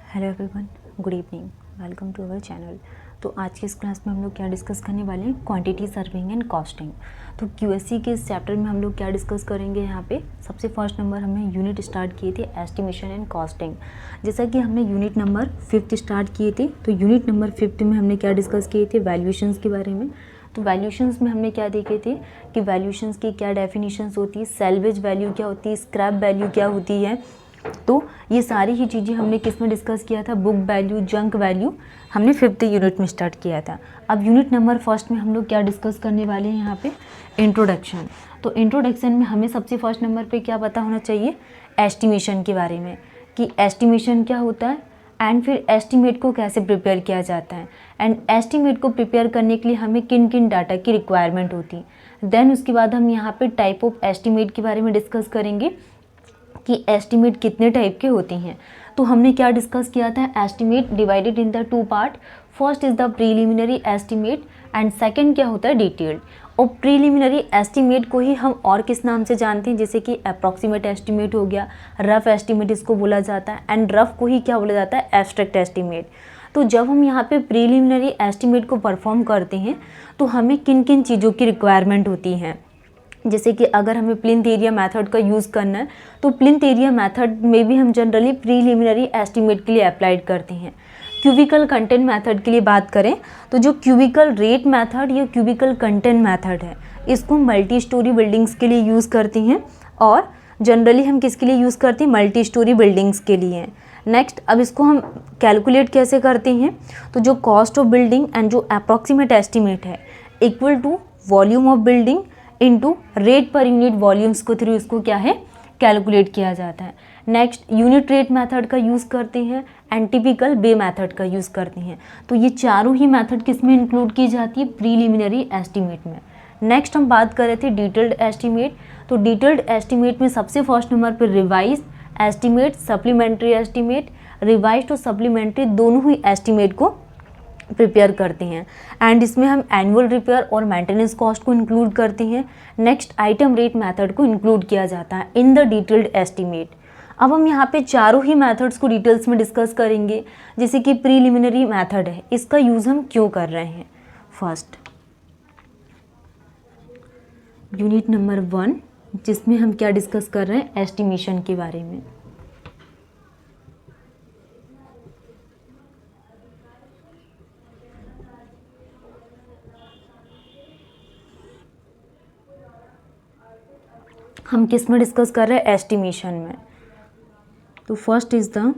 Hello everyone, good evening, welcome to our channel. तो आज की इस क्लास में हम लोग क्या डिस्कस करने वाले हैं, क्वांटिटी सर्विंग एंड कॉस्टिंग। तो क्यूएससी के इस चैप्टर में हम लोग क्या डिस्कस करेंगे, यहाँ पे सबसे फर्स्ट नंबर हमने यूनिट स्टार्ट किए थे एस्टिमेशन एंड कॉस्टिंग। जैसा कि हमने यूनिट नंबर 5 स्टार्ट किए थे, तो यूनिट नंबर 5 में हमने क्या डिस्कस किए थे, वैल्यूएशंस के बारे में। तो वैल्यूएशंस में हमने क्या देखे थे कि वैल्यूएशंस की क्या डेफिनेशंस होती है, सैल्वेज वैल्यू क्या होती है, स्क्रैप वैल्यू क्या होती है। तो ये सारी ही चीज़ें हमने किस में डिस्कस किया था, बुक वैल्यू, जंक वैल्यू, हमने 5th यूनिट में स्टार्ट किया था। अब यूनिट नंबर 1 में हम लोग क्या डिस्कस करने वाले हैं, यहाँ पे इंट्रोडक्शन। तो इंट्रोडक्शन में हमें सबसे फर्स्ट नंबर पे क्या पता होना चाहिए, एस्टिमेशन के बारे में, कि एस्टिमेशन क्या होता है एंड फिर एस्टिमेट को कैसे प्रिपेयर किया जाता है, एंड एस्टिमेट को प्रिपेयर करने के लिए हमें किन किन डाटा की रिक्वायरमेंट होती है। देन उसके बाद हम यहाँ पे टाइप ऑफ एस्टिमेट के बारे में डिस्कस करेंगे कि एस्टिमेट कितने टाइप के होते हैं। तो हमने क्या डिस्कस किया था, estimate divided in the 2 part. First is the preliminary estimate and second क्या होता है, डिटेल्ड। और प्रीलिमिनरी एस्टिमेट को ही हम और किस नाम से जानते हैं, जैसे कि अप्रॉक्सीमेट एस्टिमेट हो गया, रफ एस्टिमेट इसको बोला जाता है, एंड रफ को ही क्या बोला जाता है, एब्स्ट्रैक्ट एस्टिमेट। तो जब हम यहाँ पे प्रीलिमिनरी एस्टिमेट को परफॉर्म करते हैं तो हमें किन किन चीज़ों की रिक्वायरमेंट होती है, जैसे कि अगर हमें प्लिंथ एरिया मेथड का यूज़ करना है तो प्लिंथ एरिया मेथड में भी हम जनरली प्रीलिमिनरी एस्टिमेट के लिए अप्लाइड करते हैं। क्यूबिकल कंटेंट मेथड के लिए बात करें तो जो क्यूबिकल रेट मेथड या क्यूबिकल कंटेंट मेथड है, इसको मल्टी स्टोरी बिल्डिंग्स के लिए यूज़ करते हैं, और जनरली हम किसके लिए यूज़ करते हैं, मल्टी स्टोरी बिल्डिंग्स के लिए। नेक्स्ट, अब इसको हम कैलकुलेट कैसे करते हैं, तो जो कॉस्ट ऑफ बिल्डिंग एंड जो अप्रॉक्सीमेट एस्टिमेट है equal to volume of building into rate per unit volumes को थ्रू इसको क्या है, कैलकुलेट किया जाता है। नेक्स्ट, यूनिट रेट मेथड का यूज़ करते हैं एंड टिपिकल बे मेथड का यूज़ करते हैं। तो ये चारों ही मेथड किस में इंक्लूड की जाती है, प्रीलिमिनरी एस्टिमेट में। नेक्स्ट हम बात कर रहे थे डिटेल्ड एस्टिमेट। तो डिटेल्ड एस्टिमेट में सबसे फर्स्ट नंबर पर revise estimate, supplementary estimate, revise और सप्लीमेंट्री दोनों ही एस्टिमेट को प्रिपेयर करते हैं, एंड इसमें हम एनुअल रिपेयर और मेंटेनेंस कॉस्ट को इंक्लूड करते हैं। नेक्स्ट, आइटम रेट मेथड को इंक्लूड किया जाता है इन द डिटेल्ड एस्टिमेट। अब हम यहाँ पे चारों ही मेथड्स को डिटेल्स में डिस्कस करेंगे, जैसे कि प्रीलिमिनरी मेथड है, इसका यूज़ हम क्यों कर रहे हैं। फर्स्ट यूनिट नंबर 1, जिसमें हम क्या डिस्कस कर रहे हैं, एस्टिमेशन के बारे में। हम किस में डिस्कस कर रहे हैं, एस्टिमेशन में। तो first is the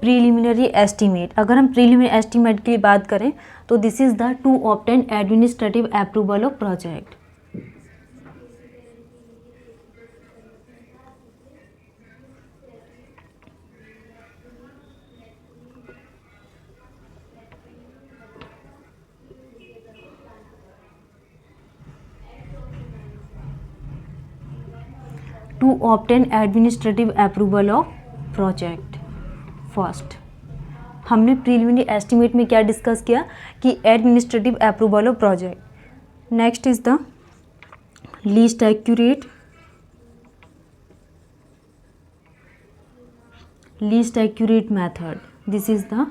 preliminary estimate. अगर हम प्रीलिमिनरी एस्टिमेट की बात करें तो this is the to obtain administrative approval of project. To obtain administrative approval of project. First हमने प्रीलिमिनरी एस्टिमेट में क्या डिस्कस किया कि administrative approval of project. Next is the least accurate method. This is the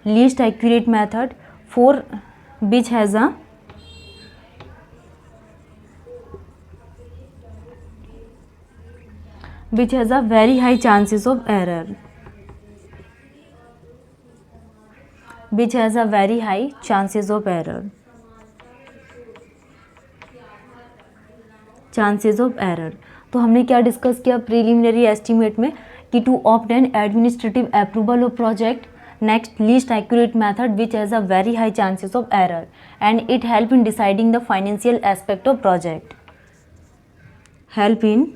least accurate method for which has a very high chances of error. Which has a very high chances of error. Chances of error. तो हमने क्या discuss किया preliminary estimate में, कि to obtain administrative approval of project, next least accurate method which has a very high chances of error, and it help in deciding the financial aspect of project. Help in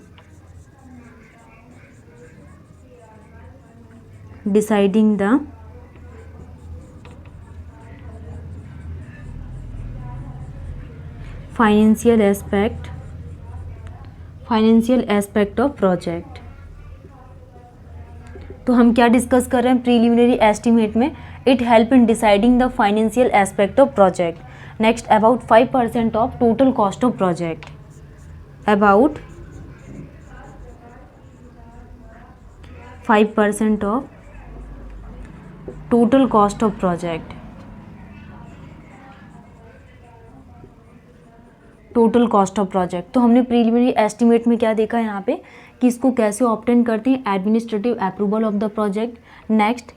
deciding the financial aspect of project। तो हम क्या discuss कर रहे हैं preliminary estimate में, it help in deciding the financial aspect of project. Next, about 5% of total cost of project, about 5% of total cost of project, total cost of project. तो हमने preliminary estimate में क्या देखा यहाँ पे कि इसको कैसे ऑब्टेन करते हैं, administrative approval of the project. Next,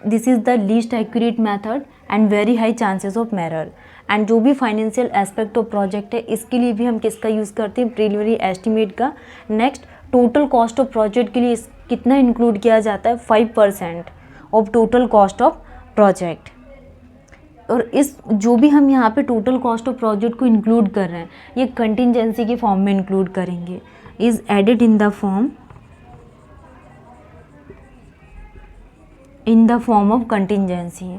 this is the least accurate method and very high chances of error. And जो भी फाइनेंशियल एस्पेक्ट ऑफ प्रोजेक्ट है इसके लिए भी हम किसका यूज़ करते हैं, प्रीलिमिनरी एस्टिमेट का। Next, total cost of project के लिए कितना इंक्लूड किया जाता है, 5% of total cost of project. और इस जो भी हम यहाँ पे टोटल कॉस्ट ऑफ प्रोजेक्ट को इंक्लूड कर रहे हैं ये कंटिजेंसी के फॉर्म में इंक्लूड करेंगे, is added in the form of contingency.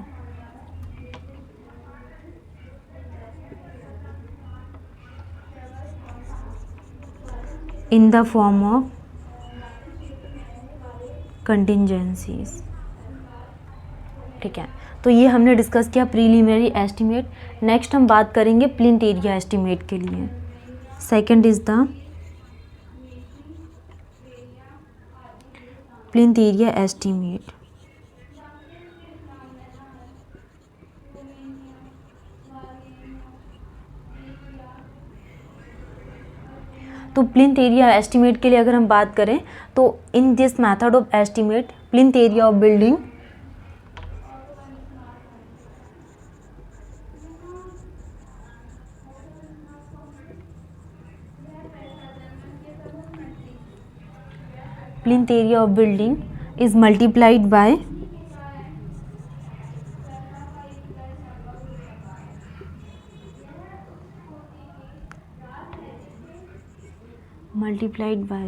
In the form of contingencies. ठीक है, तो ये हमने डिस्कस किया प्रीलिमिनरी एस्टिमेट। नेक्स्ट हम बात करेंगे प्लिंथ एरिया एस्टिमेट के लिए। Second is the plinth area estimate. तो प्लिंथ एरिया एस्टिमेट के लिए अगर हम बात करें तो in this method of estimate plinth area of building plinth area of building is multiplied by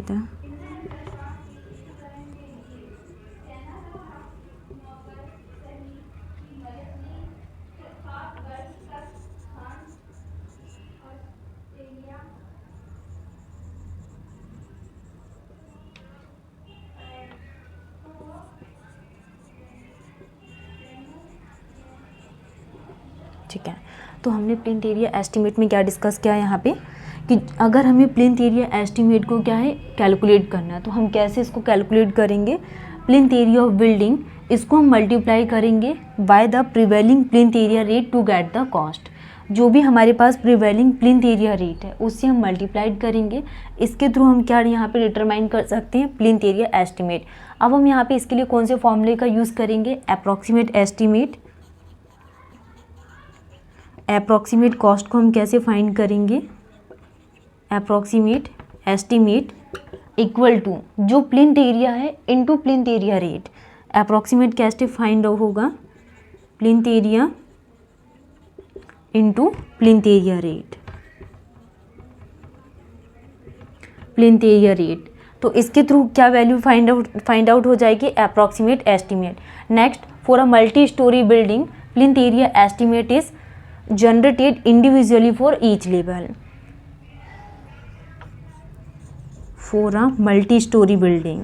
the ठीक है, तो हमने प्लिंथ एरिया एस्टिमेट में क्या डिस्कस किया यहाँ पे कि अगर हमें प्लिंथ एरिया एस्टिमेट को क्या है कैलकुलेट करना है तो हम कैसे इसको कैलकुलेट करेंगे, प्लिंथ एरिया ऑफ बिल्डिंग इसको हम मल्टीप्लाई करेंगे by the prevailing plinth area rate to get the cost. जो भी हमारे पास प्रिवेलिंग प्लिंथ एरिया रेट है उससे हम मल्टीप्लाइड करेंगे, इसके थ्रू हम क्या यहाँ पे डिटरमाइन कर सकते हैं प्लिंथ एरिया एस्टिमेट। अब हम यहाँ पे इसके लिए कौन से फॉर्मूले का यूज़ करेंगे, अप्रॉक्सीमेट एस्टिमेट। अप्रॉक्सीमेट कॉस्ट को हम कैसे फाइंड करेंगे, अप्रॉक्सीमेट एस्टिमेट इक्वल टू जो प्लिंथ एरिया है into plinth area rate. Approximate कैसे फाइंड आउट होगा, plinth area into plinth area rate, plinth area rate. तो इसके थ्रू क्या वैल्यू फाइंड आउट हो जाएगी, approximate estimate. Next, for a multi storey building plinth area estimate is generated individually for each level. For a multi-story building,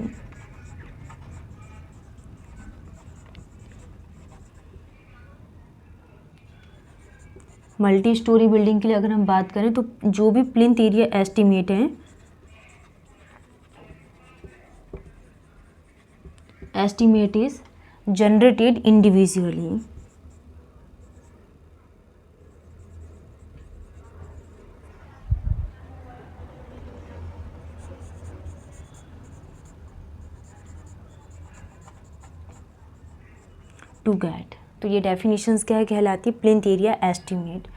multi storey building के लिए अगर हम बात करें तो जो भी प्लिंथ एरिया एस्टिमेट है, estimate is generated individually. To get, तो ये डेफिनेशंस क्या है कहलाती है, plinth area estimate.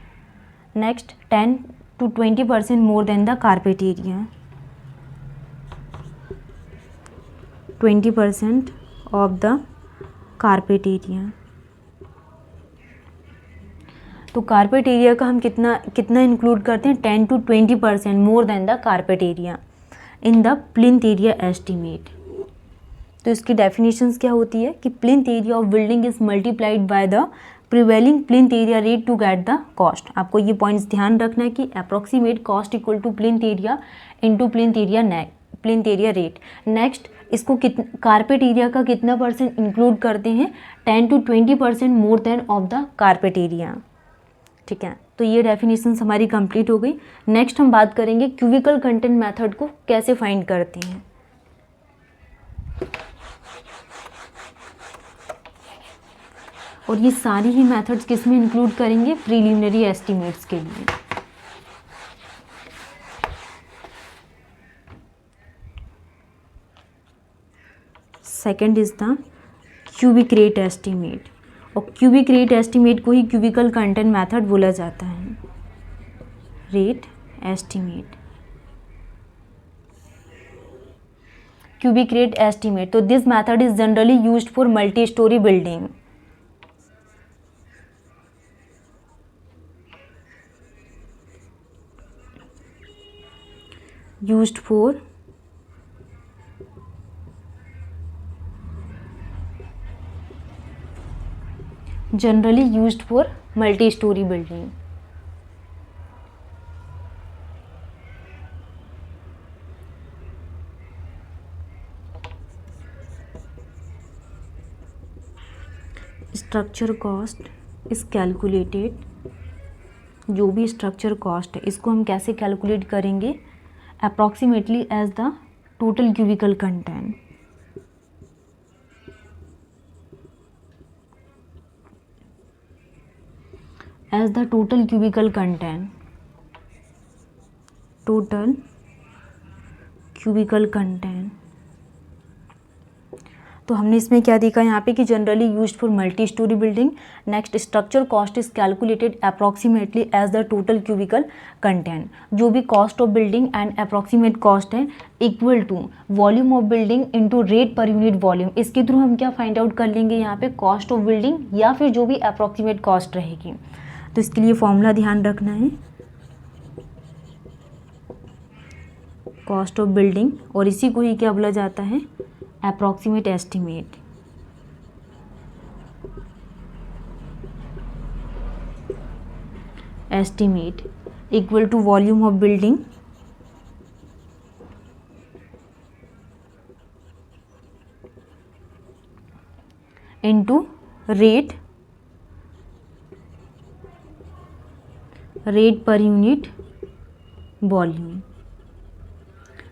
Next, 10 to 20% more than the carpet area, 20% of the carpet area. तो कारपेट एरिया का हम कितना इंक्लूड करते हैं, 10 to 20% more than the carpet area in the plinth area estimate. तो इसकी डेफिनेशंस क्या होती है कि plinth area of building is multiplied by the prevailing plinth area rate to get the cost. आपको ये पॉइंट्स ध्यान रखना है कि approximate cost equal to plinth area into plinth area plinth area rate. Next इसको कारपेट एरिया का कितना percent include करते हैं, 10 to 20% more than of the carpet area. ठीक है, तो ये डेफिनेशन हमारी कंप्लीट हो गई। नेक्स्ट हम बात करेंगे क्यूबिकल कंटेंट मेथड को कैसे फाइंड करते हैं। और ये सारी ही मेथड्स किस में इंक्लूड करेंगे, प्रीलिमिनरी एस्टिमेट्स के लिए। Second is the cubic rate estimate, और क्यूबिक रेट एस्टिमेट को ही क्यूबिकल कंटेंट मेथड बोला जाता है। Rate estimate, cubic rate estimate, तो this method is generally used for multi storey building. used for generally used for multi-story building. Structure cost is calculated, जो भी structure cost है इसको हम कैसे कैलकुलेट करेंगे, approximately as the total cubical content, as the total cubical content, total cubical content। तो हमने इसमें क्या देखा यहाँ पे कि generally used for multi storey building. Next structure cost is calculated approximately as the total cubical content, जो भी cost of building and approximate cost है equal to volume of building into rate per unit volume. इसके through हम क्या find out कर लेंगे यहाँ पे, कॉस्ट ऑफ बिल्डिंग या फिर जो भी अप्रॉक्सीमेट कॉस्ट रहेगी। तो इसके लिए फॉर्मूला ध्यान रखना है, कॉस्ट ऑफ बिल्डिंग, और इसी को ही क्या बोला जाता है, approximate estimate। estimate equal to volume of building into rate per unit volume,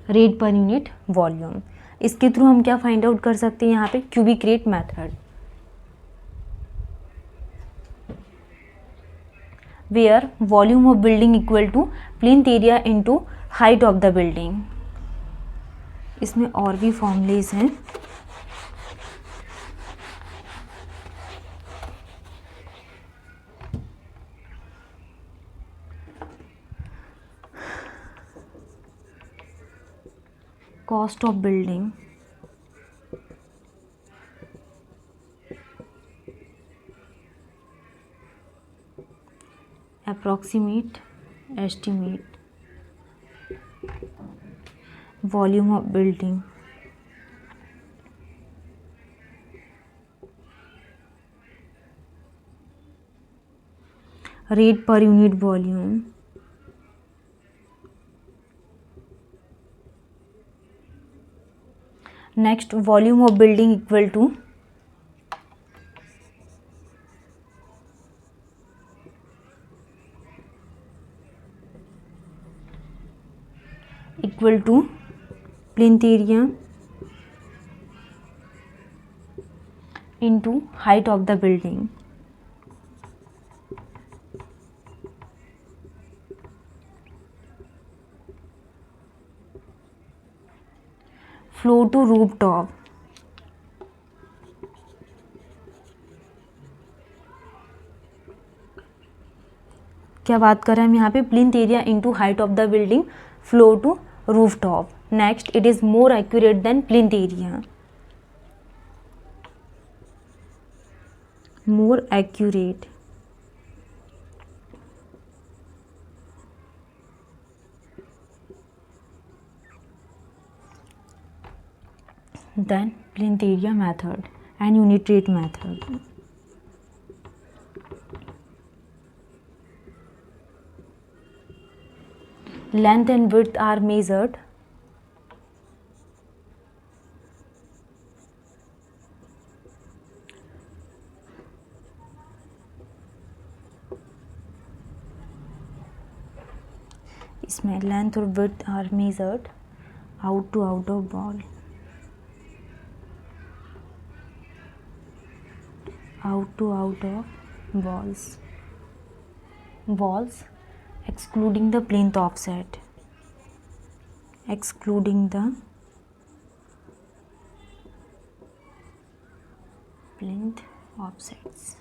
rate per unit volume. इसके थ्रू हम क्या फाइंड आउट कर सकते हैं यहाँ पे, cubic rate method, where volume of building equal to plinth area into height of the building. इसमें और भी फॉर्मूलेज हैं, cost of building approximate estimate volume of building rate per unit volume next volume of building equal to plinth area into height of the building। Floor to roof top, क्या बात कर रहे हैं हम यहाँ पे, plinth area into height of the building, floor to roof top. Next it is more accurate than plinth area, more accurate then plinth area method and unit rate method। Length and width are measured इसमें length और width are measured out to out of wall, out to out of walls excluding the plinth offset, excluding the plinth offsets।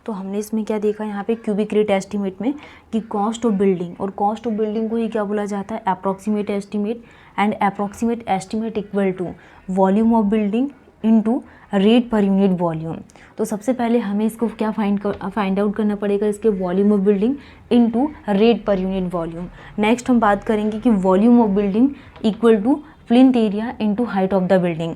तो हमने इसमें क्या देखा यहाँ पे cubic rate estimate में कि कॉस्ट ऑफ बिल्डिंग, और कॉस्ट ऑफ बिल्डिंग को ही क्या बोला जाता है, approximate estimate, and approximate estimate equal to volume of building into rate per unit volume. तो सबसे पहले हमें इसको क्या फाइंड आउट करना पड़ेगा, इसके volume of building into rate per unit volume. Next हम बात करेंगे कि volume of building equal to plinth area into height of the building.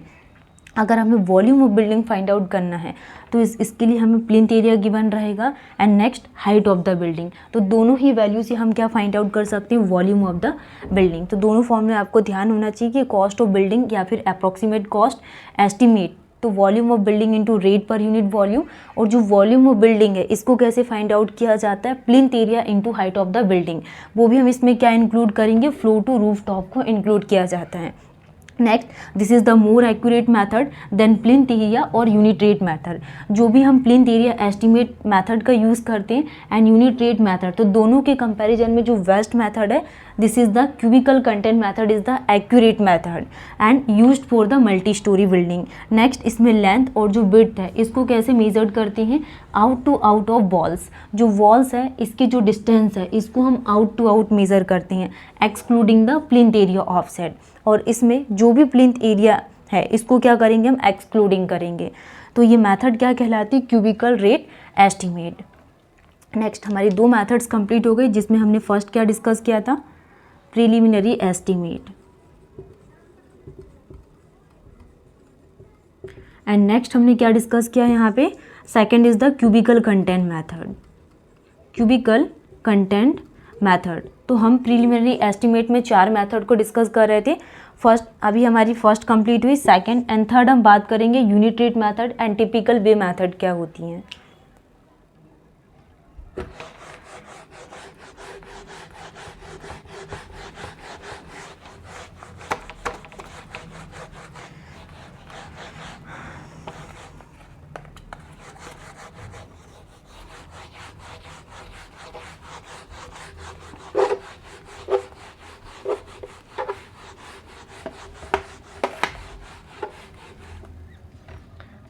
अगर हमें volume of building find out करना है तो इसके लिए हमें प्लिंथ एरिया गिवन रहेगा and next height of the building. तो दोनों ही वैल्यू से हम क्या फाइंड आउट कर सकते हैं, वॉल्यूम ऑफ द बिल्डिंग। तो दोनों फॉर्म में आपको ध्यान होना चाहिए कि कॉस्ट ऑफ बिल्डिंग या फिर अप्रॉक्सीमेट कॉस्ट एस्टीमेट, तो volume of building into rate per unit volume, और जो वॉल्यूम ऑफ बिल्डिंग है इसको कैसे फाइंड आउट किया जाता है, plinth area into height of the building. वो भी हम इसमें क्या इंक्लूड करेंगे, फ्लोर टू रूफ टॉप को इंक्लूड किया जाता है। Next, this is the more accurate method than plinth area और यूनिट रेट मैथड। जो भी हम प्लिंथ एरिया एस्टीमेट मैथड का यूज़ करते हैं एंड यूनिट रेट मैथड, तो दोनों के कंपैरिजन में जो बेस्ट मैथड है this is the cubical content method is the accurate method and used for the multi storey building. Next, इसमें लेंथ और जो विड्थ है इसको कैसे मेजर्ड करते हैं, out to out of walls. जो वॉल्स है इसकी जो डिस्टेंस है इसको हम आउट टू आउट मेज़र करते हैं excluding the plinth area offset, और इसमें जो भी प्लिंथ एरिया है इसको क्या करेंगे, हम एक्सक्लूडिंग करेंगे। तो ये मेथड क्या कहलाती है, क्यूबिकल रेट एस्टीमेट। नेक्स्ट, हमारी दो मेथड्स कंप्लीट हो गई, जिसमें हमने फर्स्ट क्या डिस्कस किया था, प्रिलिमिनरी एस्टीमेट, एंड नेक्स्ट हमने क्या डिस्कस किया यहाँ पे, second is the cubical content method, cubical content method. तो हम प्रिलिमिनरी एस्टीमेट में 4 मेथड को डिस्कस कर रहे थे। फर्स्ट, अभी हमारी फर्स्ट कंप्लीट हुई, सेकंड एंड थर्ड हम बात करेंगे unit rate method and typical way method क्या होती हैं।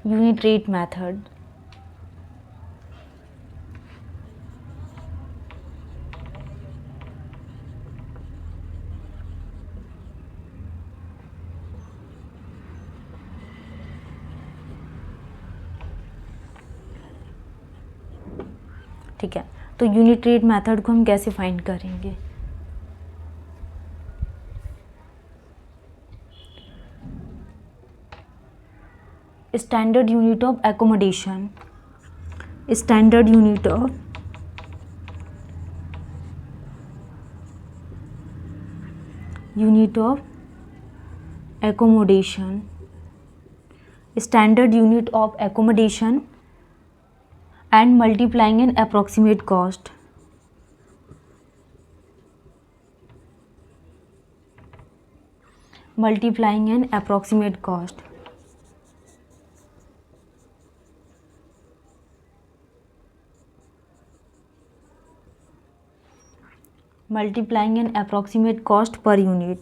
यूनिट रेट मेथड, ठीक है। तो यूनिट रेट मेथड को हम कैसे फाइंड करेंगे, standard unit of accommodation, standard unit of accommodation, standard unit of accommodation and multiplying an approximate cost, multiplying an approximate cost, multiplying an approximate cost per unit,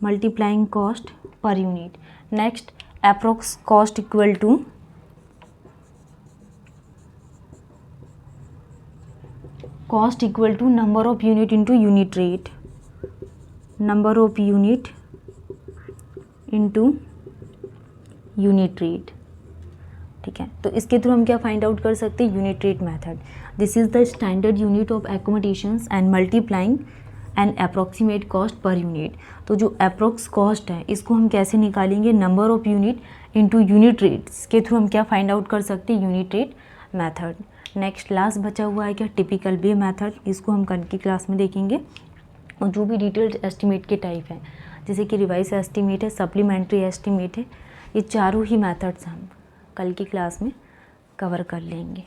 multiplying cost per unit. Next, approx cost equal to number of unit into unit rate, number of unit into unit rate, ठीक है। तो इसके through हम क्या find out कर सकते हैं, unit rate method. This is the standard unit of accommodations and multiplying and approximate cost per unit. तो जो अप्रॉक्स कॉस्ट है इसको हम कैसे निकालेंगे, number of unit into unit rates के थ्रू हम क्या फाइंड आउट कर सकते हैं, unit rate method. Next last बचा हुआ है क्या, टिपिकल वे मेथड। इसको हम कल की क्लास में देखेंगे। और जो भी डिटेल्ड एस्टीमेट के टाइप हैं, जैसे कि रिवाइज एस्टीमेट है, सप्लीमेंट्री एस्टीमेट है, ये चारों ही मेथड्स हम कल की क्लास में कवर कर लेंगे।